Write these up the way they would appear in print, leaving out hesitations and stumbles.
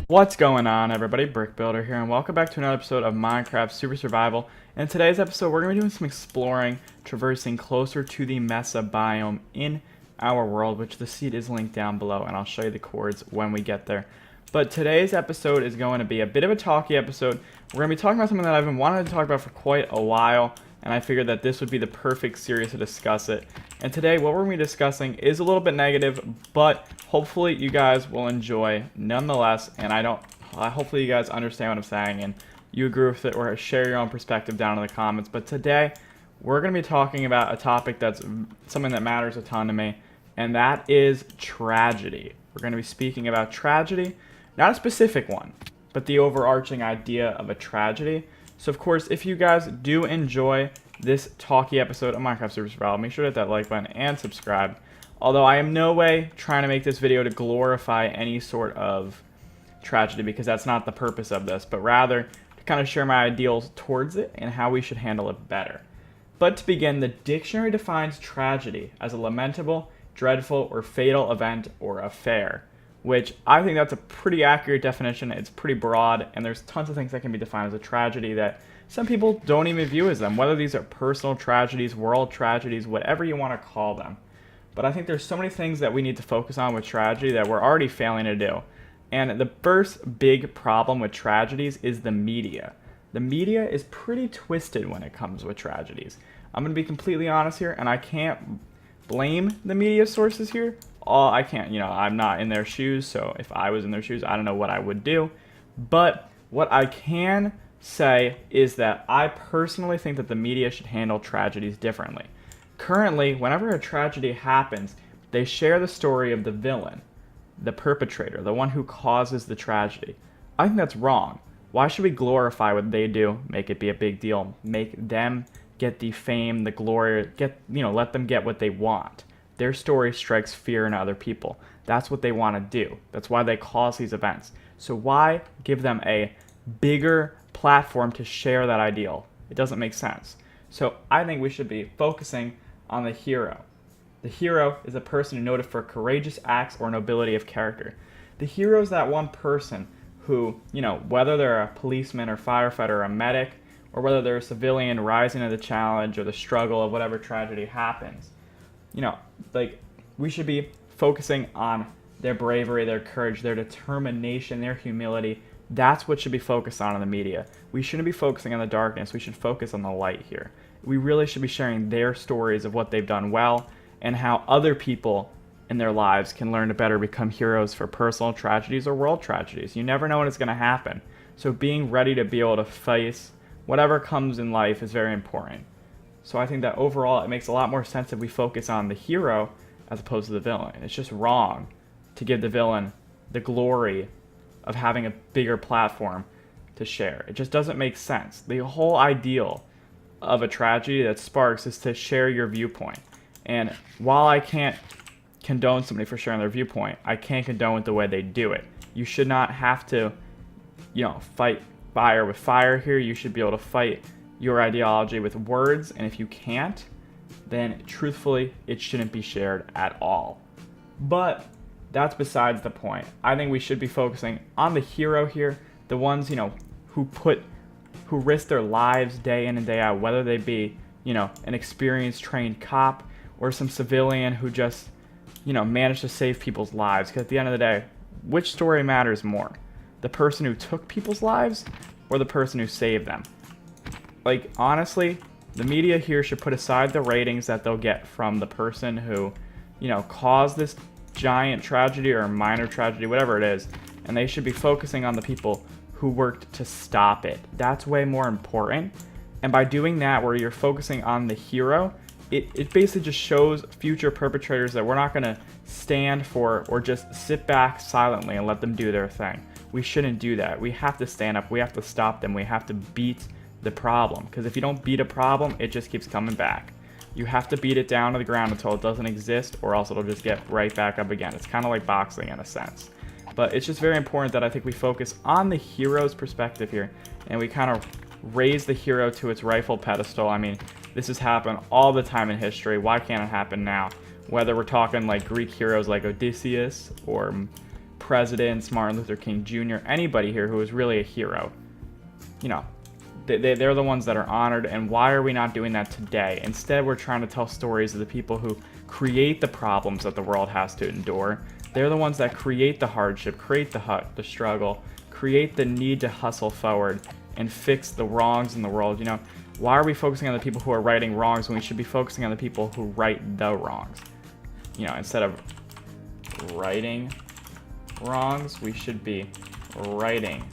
What's going on, everybody? Brick Builder here, and welcome back to another episode of Minecraft Super Survival. In today's episode, we're going to be doing some exploring, traversing closer to the Mesa biome in our world, which the seed is linked down below, and I'll show you the coords when we get there. But today's episode is going to be a bit of a talky episode. We're going to be talking about something that I've been wanting to talk about for quite a while, and I figured that this would be the perfect series to discuss it. And today, what we're going to be discussing is a little bit negative, but hopefully you guys will enjoy nonetheless, and hopefully you guys understand what I'm saying, and you agree with it, or share your own perspective down in the comments. But today, we're going to be talking about a topic that's something that matters a ton to me, and that is tragedy. We're going to be speaking about tragedy, not a specific one, but the overarching idea of a tragedy. So of course, if you guys do enjoy this talky episode of Minecraft Super Survival, make sure to hit that like button and subscribe. Although I am no way trying to make this video to glorify any sort of tragedy, because that's not the purpose of this, but rather to kind of share my ideals towards it and how we should handle it better. But to begin, the dictionary defines tragedy as a lamentable, dreadful, or fatal event or affair, which I think that's a pretty accurate definition. It's pretty broad, and there's tons of things that can be defined as a tragedy that some people don't even view as them, whether these are personal tragedies, world tragedies, whatever you want to call them. But I think there's so many things that we need to focus on with tragedy that we're already failing to do. And the first big problem with tragedies is the media. The media is pretty twisted when it comes with tragedies. I'm going to be completely honest here, and I can't blame the media sources here. I can't, I'm not in their shoes, so if I was in their shoes, I don't know what I would do. But what I can say is that I personally think that the media should handle tragedies differently. Currently, whenever a tragedy happens, they share the story of the villain, the perpetrator, the one who causes the tragedy. I think that's wrong. Why should we glorify what they do, make it be a big deal, make them get the fame, the glory, let them get what they want? Their story strikes fear in other people. That's what they want to do. That's why they cause these events. So why give them a bigger platform to share that ideal? It doesn't make sense. So I think we should be focusing on the hero. The hero is a person noted for courageous acts or nobility of character. The hero is that one person who, whether they're a policeman or firefighter or a medic, or whether they're a civilian rising to the challenge or the struggle of whatever tragedy happens, we should be focusing on their bravery, their courage, their determination, their humility. That's what should be focused on in the media. We shouldn't be focusing on the darkness. We should focus on the light here. We really should be sharing their stories of what they've done well and how other people in their lives can learn to better become heroes for personal tragedies or world tragedies. You never know when it's going to happen. So being ready to be able to face whatever comes in life is very important. So I think that overall it makes a lot more sense if we focus on the hero as opposed to the villain. It's just wrong to give the villain the glory of having a bigger platform to share. It just doesn't make sense. The whole ideal of a tragedy that sparks is to share your viewpoint. And while I can't condone somebody for sharing their viewpoint, I can't condone the way they do it. You should not have to, fight fire with fire here. You should be able to fight your ideology with words, and if you can't, then truthfully, it shouldn't be shared at all. But that's besides the point. I think we should be focusing on the hero here, the ones, who risk their lives day in and day out, whether they be, an experienced trained cop or some civilian who just, managed to save people's lives. Because at the end of the day, which story matters more? The person who took people's lives or the person who saved them? Honestly, the media here should put aside the ratings that they'll get from the person who, caused this giant tragedy or minor tragedy, whatever it is, and they should be focusing on the people who worked to stop it. That's way more important. And by doing that, where you're focusing on the hero, it basically just shows future perpetrators that we're not going to stand for or just sit back silently and let them do their thing. We shouldn't do that. We have to stand up. We have to stop them. We have to beat the problem, because if you don't beat a problem, it just keeps coming back. You have to beat it down to the ground until it doesn't exist, or else it'll just get right back up again. It's kind of like boxing in a sense. But it's just very important that I think we focus on the hero's perspective here, and we kind of raise the hero to its rightful pedestal. I mean, this has happened all the time in history. Why can't it happen now? Whether we're talking like Greek heroes like Odysseus or presidents, Martin Luther King Jr., anybody here who is really a hero, you know, they're the ones that are honored. And why are we not doing that today? Instead, we're trying to tell stories of the people who create the problems that the world has to endure. They're the ones that create the hardship, create the struggle, create the need to hustle forward and fix the wrongs in the world. You know, why are we focusing on the people who are righting wrongs when we should be focusing on the people who right the wrongs? You know, instead of righting wrongs, we should be righting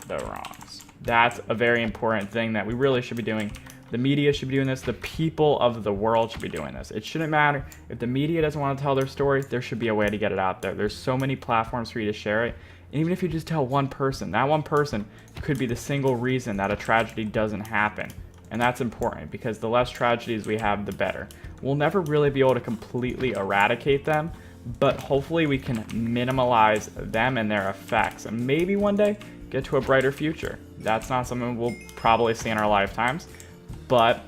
the wrongs. That's a very important thing that we really should be doing. The media should be doing this. The people of the world should be doing this. It shouldn't matter if the media doesn't want to tell their story. There should be a way to get it out there. There's so many platforms for you to share it. And even if you just tell one person, that one person could be the single reason that a tragedy doesn't happen. And that's important, because the less tragedies we have, the better. We'll never really be able to completely eradicate them, but hopefully we can minimize them and their effects, and maybe one day get to a brighter future. That's not something we'll probably see in our lifetimes, but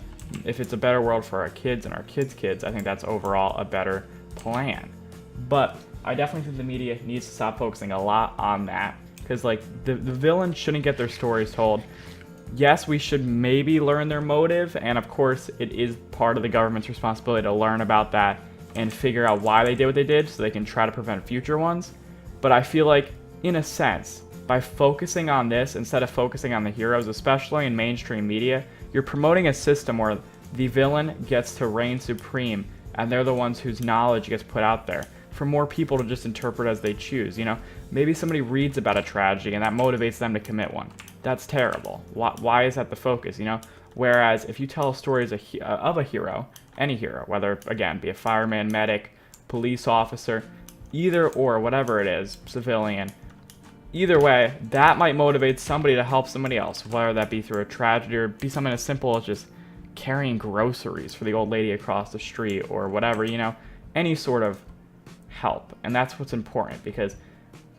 if it's a better world for our kids and our kids' kids, I think that's overall a better plan. But I definitely think the media needs to stop focusing a lot on that, because like the villains shouldn't get their stories told. Yes, we should maybe learn their motive, and of course it is part of the government's responsibility to learn about that and figure out why they did what they did so they can try to prevent future ones. But I feel like, in a sense, by focusing on this instead of focusing on the heroes, especially in mainstream media, you're promoting a system where the villain gets to reign supreme, and they're the ones whose knowledge gets put out there for more people to just interpret as they choose. You know, maybe somebody reads about a tragedy and that motivates them to commit one. That's terrible. Why is that the focus, you know? Whereas if you tell stories of a hero, any hero, whether, again, be a fireman, medic, police officer, either or, whatever it is, civilian, either way, that might motivate somebody to help somebody else, whether that be through a tragedy or be something as simple as just carrying groceries for the old lady across the street or whatever, you know, any sort of help. And that's what's important, because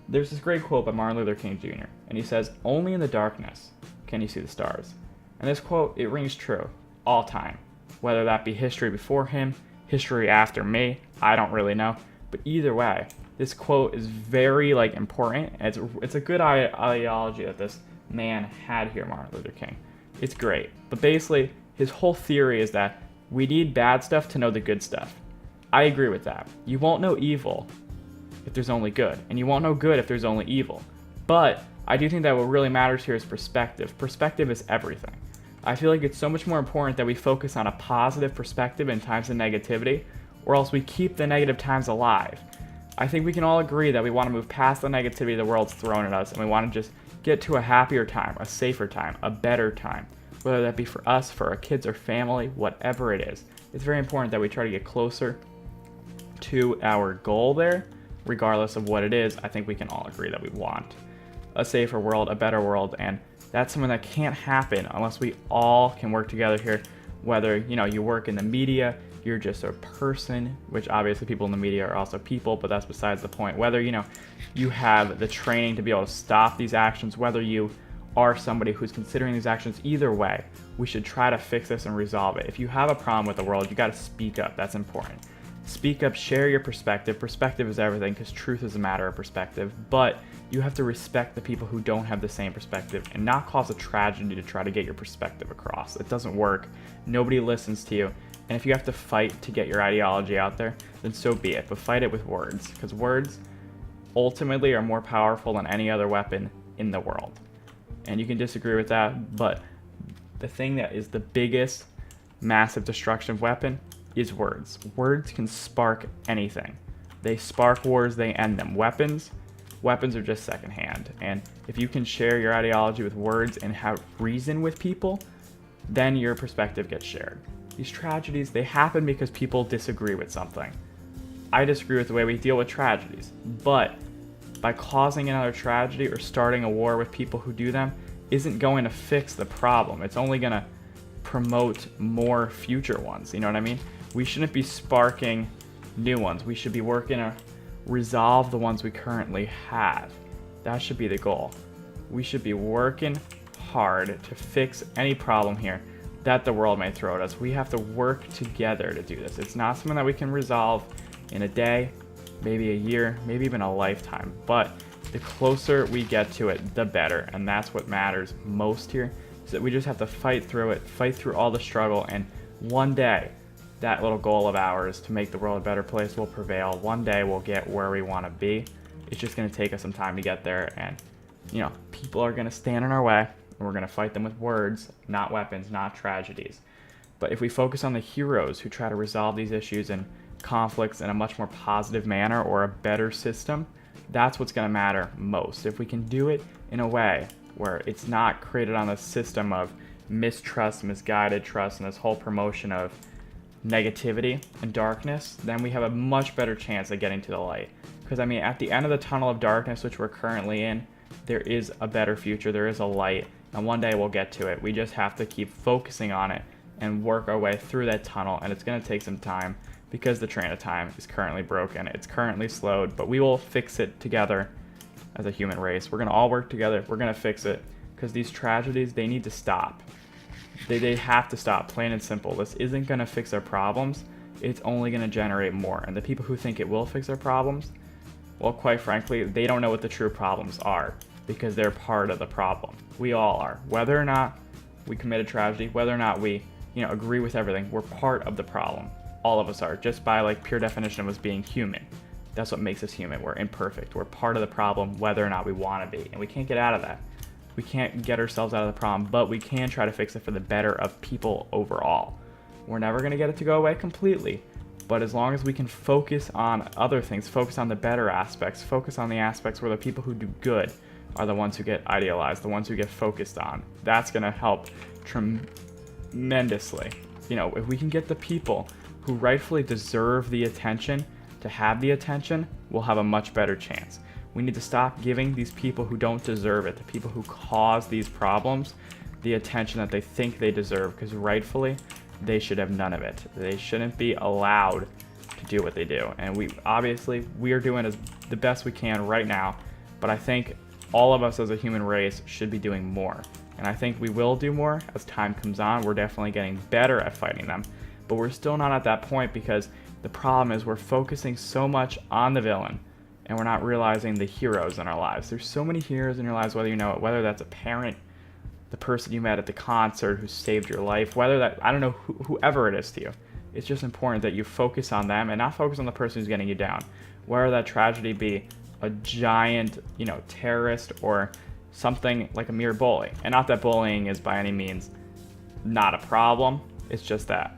there's this great quote by Martin Luther King Jr., and he says, "Only in the darkness can you see the stars." And this quote, it rings true all time, whether that be history before him, history after me, I don't really know. But either way, this quote is very important, and it's a good ideology that this man had here, Martin Luther King. It's great. But basically, his whole theory is that we need bad stuff to know the good stuff. I agree with that. You won't know evil if there's only good, and you won't know good if there's only evil. But I do think that what really matters here is perspective. Perspective is everything. I feel like it's so much more important that we focus on a positive perspective in times of negativity, or else we keep the negative times alive. I think we can all agree that we want to move past the negativity the world's thrown at us, and we want to just get to a happier time, a safer time, a better time, whether that be for us, for our kids or family, whatever it is. It's very important that we try to get closer to our goal there, regardless of what it is. I think we can all agree that we want a safer world, a better world, and that's something that can't happen unless we all can work together here. Whether, you know, you work in the media, you're just a person, which obviously people in the media are also people, but that's besides the point. Whether, you know, you have the training to be able to stop these actions, whether you are somebody who's considering these actions, either way, we should try to fix this and resolve it. If you have a problem with the world, you got to speak up. That's important. Speak up, share your perspective. Perspective is everything, because truth is a matter of perspective, but you have to respect the people who don't have the same perspective and not cause a tragedy to try to get your perspective across. It doesn't work. Nobody listens to you. And if you have to fight to get your ideology out there, then so be it, but fight it with words, because words ultimately are more powerful than any other weapon in the world. And you can disagree with that, but the thing that is the biggest massive destruction weapon is words. Words can spark anything. They spark wars, they end them. Weapons are just secondhand. And if you can share your ideology with words and have reason with people, then your perspective gets shared. These tragedies, they happen because people disagree with something. I disagree with the way we deal with tragedies, but by causing another tragedy or starting a war with people who do them isn't going to fix the problem. It's only going to promote more future ones. You know what I mean? We shouldn't be sparking new ones. We should be working to resolve the ones we currently have. That should be the goal. We should be working hard to fix any problem here that the world may throw at us. We have to work together to do this. It's not something that we can resolve in a day, maybe a year, maybe even a lifetime. But The closer we get to it, the better. And that's what matters most here, is that we just have to fight through it, fight through all the struggle, and one day, that little goal of ours to make the world a better place will prevail. One day we'll get where we want to be. It's just going to take us some time to get there, and people are going to stand in our way, and we're going to fight them with words, not weapons, not tragedies. But if we focus on the heroes who try to resolve these issues and conflicts in a much more positive manner or a better system, that's what's going to matter most. If we can do it in a way where it's not created on a system of mistrust, misguided trust, and this whole promotion of negativity and darkness, then we have a much better chance of getting to the light. Because at the end of the tunnel of darkness, which we're currently in, there is a better future, there is a light, and one day we'll get to it. We just have to keep focusing on it and work our way through that tunnel, and it's going to take some time because the train of time is currently broken. It's currently slowed, but we will fix it together as a human race. We're going to all work together. We're going to fix it, because these tragedies, they need to stop. They have to stop, plain and simple. This isn't going to fix our problems. It's only going to generate more. And the people who think it will fix our problems, well, quite frankly, they don't know what the true problems are, because they're part of the problem. We all are. Whether or not we commit a tragedy, whether or not we agree with everything, we're part of the problem. All of us are, just by pure definition of us being human. That's what makes us human. We're imperfect. We're part of the problem, whether or not we want to be. And we can't get out of that. We can't get ourselves out of the problem, but we can try to fix it for the better of people overall. We're never going to get it to go away completely, but as long as we can focus on other things, focus on the better aspects, focus on the aspects where the people who do good are the ones who get idealized, the ones who get focused on, that's going to help tremendously. If we can get the people who rightfully deserve the attention to have the attention, we'll have a much better chance. We need to stop giving these people who don't deserve it, the people who cause these problems, the attention that they think they deserve, because rightfully, they should have none of it. They shouldn't be allowed to do what they do. And we are doing the best we can right now, but I think all of us as a human race should be doing more. And I think we will do more as time comes on. We're definitely getting better at fighting them, but we're still not at that point, because the problem is we're focusing so much on the villain, and we're not realizing the heroes in our lives. There's so many heroes in your lives, whether you know it, whether that's a parent, the person you met at the concert who saved your life, whether that, I don't know, whoever it is to you. It's just important that you focus on them and not focus on the person who's getting you down. Whether that tragedy be a giant, terrorist, or something like a mere bully. And not that bullying is by any means not a problem. It's just that,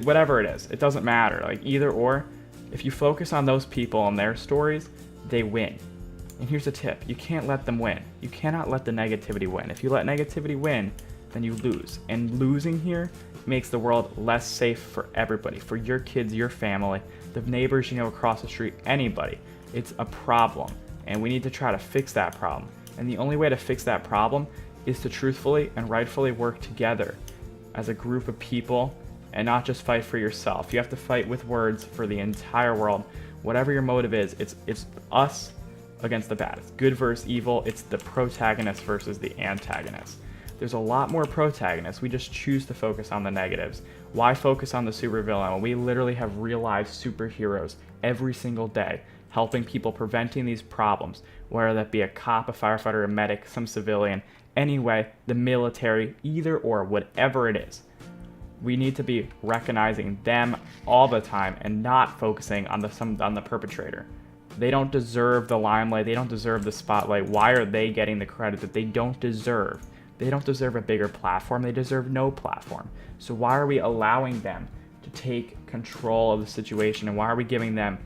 whatever it is, it doesn't matter. Either or, if you focus on those people and their stories, they win. And here's a tip. You can't let them win. You cannot let the negativity win. If you let negativity win, then you lose. And losing here makes the world less safe for everybody, for your kids, your family, the neighbors across the street, anybody. It's a problem, and we need to try to fix that problem. And the only way to fix that problem is to truthfully and rightfully work together as a group of people, and not just fight for yourself. You have to fight with words for the entire world. Whatever your motive is, it's us against the bad. It's good versus evil. It's the protagonist versus the antagonist. There's a lot more protagonists. We just choose to focus on the negatives. Why focus on the supervillain when we literally have real life superheroes every single day helping people, preventing these problems, whether that be a cop, a firefighter, a medic, some civilian, anyway, the military, either or, whatever it is. We need to be recognizing them all the time and not focusing on the perpetrator. They don't deserve the limelight. They don't deserve the spotlight. Why are they getting the credit that they don't deserve? They don't deserve a bigger platform. They deserve no platform. So why are we allowing them to take control of the situation? And why are we giving them,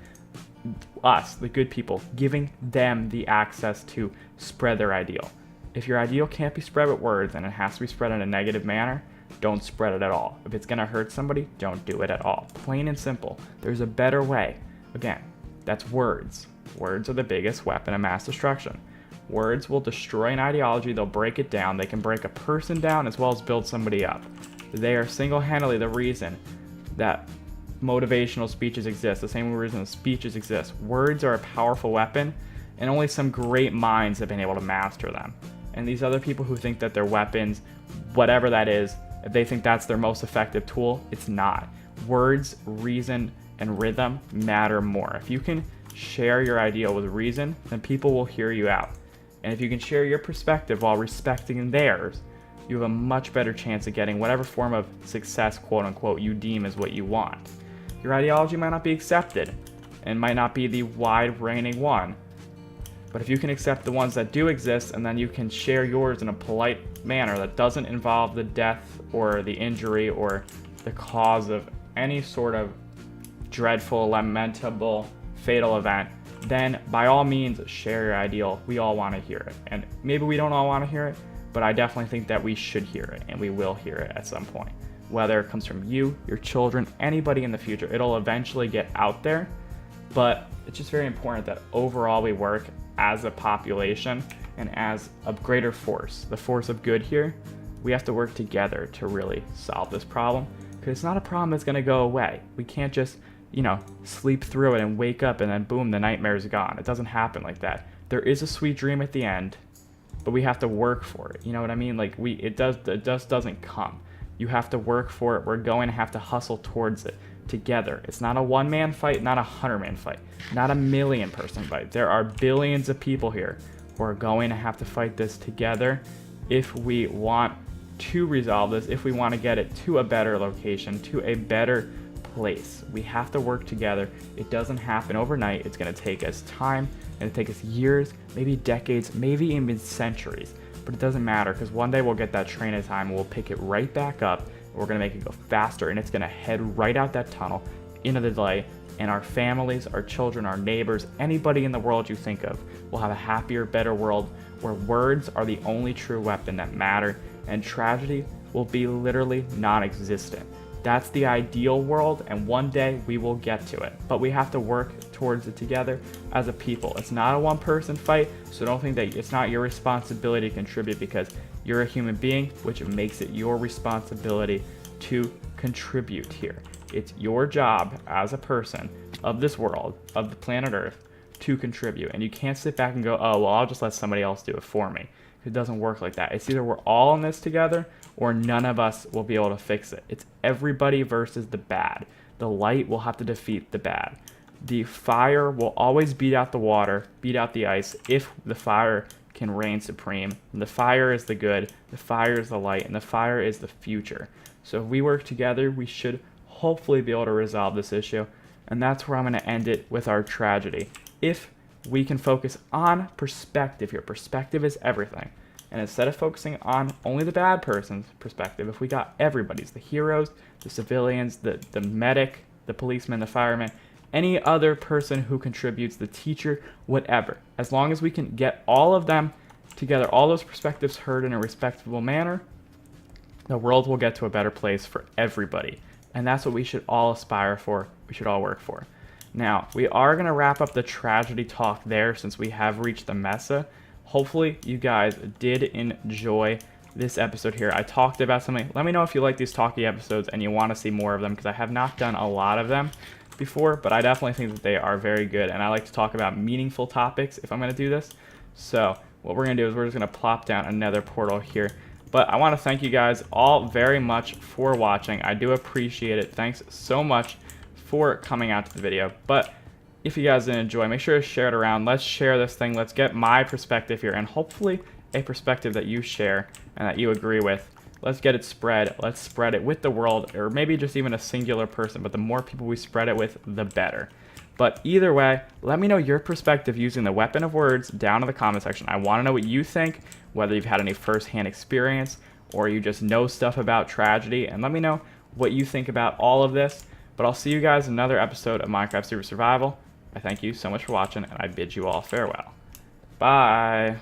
us, the good people, giving them the access to spread their ideal? If your ideal can't be spread with words and it has to be spread in a negative manner, don't spread it at all. If it's going to hurt somebody, don't do it at all. Plain and simple. There's a better way. Again, that's words. Words are the biggest weapon of mass destruction. Words will destroy an ideology. They'll break it down. They can break a person down as well as build somebody up. They are single-handedly the reason that motivational speeches exist, the same reason speeches exist. Words are a powerful weapon, and only some great minds have been able to master them. And these other people who think that their weapons, whatever that is, if they think that's their most effective tool, it's not. Words, reason, and rhythm matter more. If you can share your ideal with reason, then people will hear you out. And if you can share your perspective while respecting theirs, you have a much better chance of getting whatever form of success, quote unquote, you deem as what you want. Your ideology might not be accepted and might not be the wide-ranging one, but if you can accept the ones that do exist and then you can share yours in a polite manner that doesn't involve the death or the injury or the cause of any sort of dreadful, lamentable, fatal event, then by all means share your ideal. We all want to hear it. And maybe we don't all want to hear it, but I definitely think that we should hear it, and we will hear it at some point. Whether it comes from you, your children, anybody in the future, it'll eventually get out there. But it's just very important that overall we work as a population and as a greater force, the force of good here. We have to work together to really solve this problem, because it's not a problem that's going to go away. We can't just, sleep through it and wake up and then boom, the nightmare's gone. It doesn't happen like that. There is a sweet dream at the end, but we have to work for it. You know what I mean? Like it just doesn't come. You have to work for it. We're going to have to hustle towards it together. It's not a one-man fight, not a 100-man fight, not a million-person fight. There are billions of people here who are going to have to fight this together if we want to resolve this, if we want to get it to a better location, to a better place. We have to work together. It doesn't happen overnight. It's going to take us time, and it take us years, maybe decades, maybe even centuries. But it doesn't matter, because one day we'll get that train of time and we'll pick it right back up. We're going to make it go faster, and it's going to head right out that tunnel into the light, and our families, our children, our neighbors, anybody in the world you think of will have a happier, better world where words are the only true weapon that matter, and tragedy will be literally non-existent. That's the ideal world, and one day we will get to it. But we have to work towards it together as a people. It's not a one-person fight, so don't think that it's not your responsibility to contribute, because you're a human being, which makes it your responsibility to contribute here. It's your job as a person of this world, of the planet Earth, to contribute. And you can't sit back and go, oh, well, I'll just let somebody else do it for me. It doesn't work like that. It's either we're all in this together or none of us will be able to fix it. It's everybody versus the bad. The light will have to defeat the bad. The fire will always beat out the water, beat out the ice, if the fire can reign supreme. And the fire is the good, the fire is the light, and the fire is the future. So if we work together, we should hopefully be able to resolve this issue. And that's where I'm going to end it with our tragedy. If we can focus on perspective here. Perspective is everything. And instead of focusing on only the bad person's perspective, if we got everybody's, the heroes, the civilians, the medic, the policeman, the fireman, any other person who contributes, the teacher, whatever, as long as we can get all of them together, all those perspectives heard in a respectable manner, the world will get to a better place for everybody. And that's what we should all aspire for. We should all work for. Now, we are going to wrap up the tragedy talk there since we have reached the Mesa. Hopefully, you guys did enjoy this episode here. I talked about something. Let me know if you like these talky episodes and you want to see more of them, because I have not done a lot of them before, but I definitely think that they are very good, and I like to talk about meaningful topics if I'm going to do this. So what we're going to do is we're just going to plop down another portal here. But I want to thank you guys all very much for watching. I do appreciate it. Thanks so much for coming out to the video. But if you guys did enjoy, make sure to share it around. Let's share this thing. Let's get my perspective here, and hopefully a perspective that you share and that you agree with. Let's get it spread. Let's spread it with the world, or maybe just even a singular person. But the more people we spread it with, the better. But either way, let me know your perspective using the weapon of words down in the comment section. I want to know what you think, whether you've had any first-hand experience or you just know stuff about tragedy, and let me know what you think about all of this. But I'll see you guys in another episode of Minecraft Super Survival. I thank you so much for watching, and I bid you all farewell. Bye!